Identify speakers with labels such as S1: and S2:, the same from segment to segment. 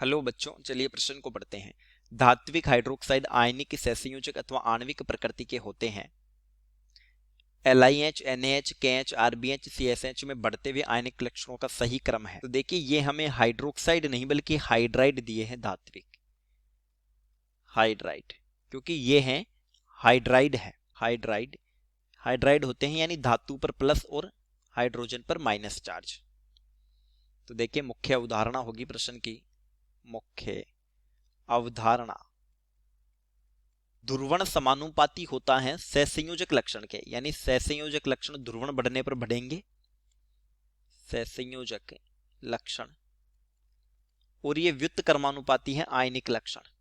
S1: Hello बच्चों, चलिए प्रश्न को पढ़ते हैं। धात्विक हाइड्रोक्साइड आयनिक सहसंयोजक अथवा आणविक प्रकृति के होते हैं। LiH, NaH, KH, RBH, CSH में बढ़ते हुए आयनिक लक्षणों का सही क्रम है। तो देखिए, ये हमें हाइड्रोक्साइड नहीं बल्कि हाइड्राइड दिए हैं, धात्विक हाइड्राइड, क्योंकि ये है हाइड्राइड है। हाइड्राइड हाइड्राइड होते हैं यानी धातु पर प्लस और हाइड्रोजन पर माइनस चार्ज। तो देखिए, मुख्य उदाहरण होगी प्रश्न की। मुख्य अवधारणा, ध्रुवण समानुपाती होता है सहसंयोजक लक्षण के, यानी सहसंयोजक लक्षण ध्रुवण बढ़ने पर बढ़ेंगे, सहसंयोजक लक्षण, और ये व्युत्क्रमानुपाती है आयनिक लक्षण।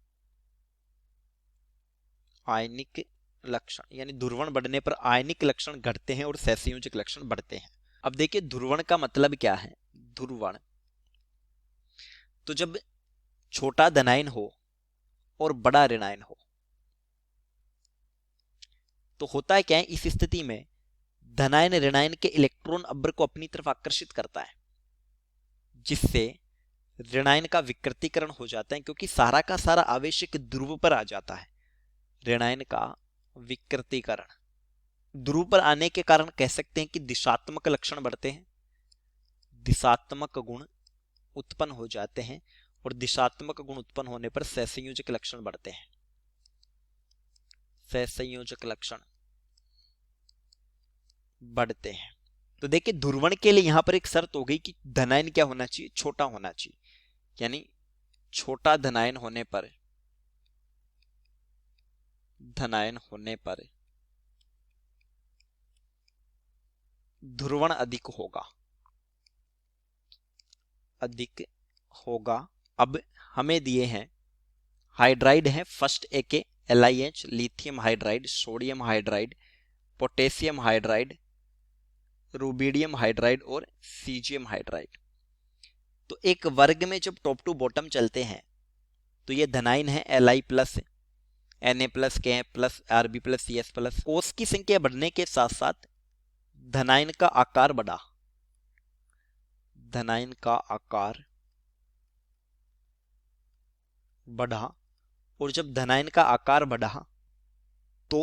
S1: आयनिक लक्षण यानी ध्रुवण बढ़ने पर आयनिक लक्षण घटते हैं और सहसंयोजक लक्षण बढ़ते हैं। अब देखिए, ध्रुवण का मतलब क्या है। ध्रुवण तो जब छोटा धनायन हो और बड़ा ऋणायन हो तो होता है क्या है, इस स्थिति में धनायन ऋणायन के इलेक्ट्रॉन अब्र को अपनी तरफ आकर्षित करता है, जिससे ऋणायन का विकृतीकरण हो जाता है, क्योंकि सारा का सारा आवेश एक ध्रुव पर आ जाता है। ऋणायन का विकृतीकरण ध्रुव पर आने के कारण कह सकते हैं कि दिशात्मक लक्षण बढ़ते हैं, दिशात्मक गुण उत्पन्न हो जाते हैं, और दिशात्मक गुण उत्पन्न होने पर सहसंयोजक लक्षण बढ़ते हैं। सहसंयोजक लक्षण बढ़ते हैं। तो देखिए, ध्रुवण के लिए यहां पर एक शर्त हो गई कि धनायन क्या होना चाहिए, छोटा होना चाहिए, यानी छोटा धनायन होने पर ध्रुवण अधिक होगा। अब हमें दिए हैं हाइड्राइड है, फर्स्ट एक LiH, lithium hydride, sodium hydride, potassium hydride, rubidium hydride और सीजियम हाइड्राइड। तो एक वर्ग में जब टॉप टू बॉटम चलते हैं तो ये धनायन है Li plus, Na plus, K plus, Rb plus, Cs plus. कोष की संख्या बढ़ने के साथ साथ धनायन का आकार बढ़ा, धनायन का आकार बढ़ा, और जब धनायन का आकार बढ़ा तो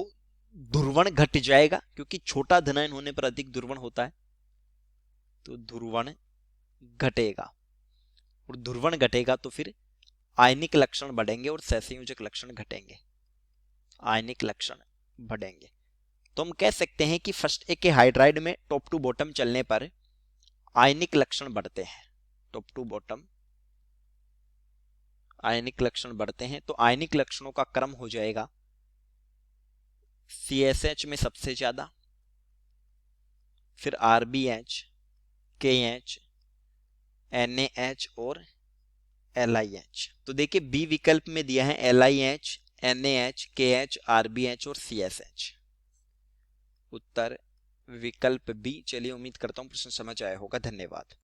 S1: ध्रुवण घट जाएगा, क्योंकि छोटा धनायन होने पर अधिक ध्रुवण होता है, तो ध्रुवण घटेगा, और ध्रुवण घटेगा तो फिर आयनिक लक्षण बढ़ेंगे और सहसंयोजक लक्षण घटेंगे, आयनिक लक्षण बढ़ेंगे। तो हम कह सकते हैं कि फर्स्ट एक के हाइड्राइड में टॉप टू बॉटम चलने पर आयनिक लक्षण बढ़ते हैं, टॉप टू बॉटम आयनिक लक्षण बढ़ते हैं। तो आयनिक लक्षणों का क्रम हो जाएगा CSH में सबसे ज्यादा, फिर RBH, KH, NaH और LiH। तो देखिए, बी विकल्प में दिया है LiH, NaH, KH, RBH और CSH। उत्तर विकल्प बी। चलिए, उम्मीद करता हूं प्रश्न समझ आया होगा। धन्यवाद।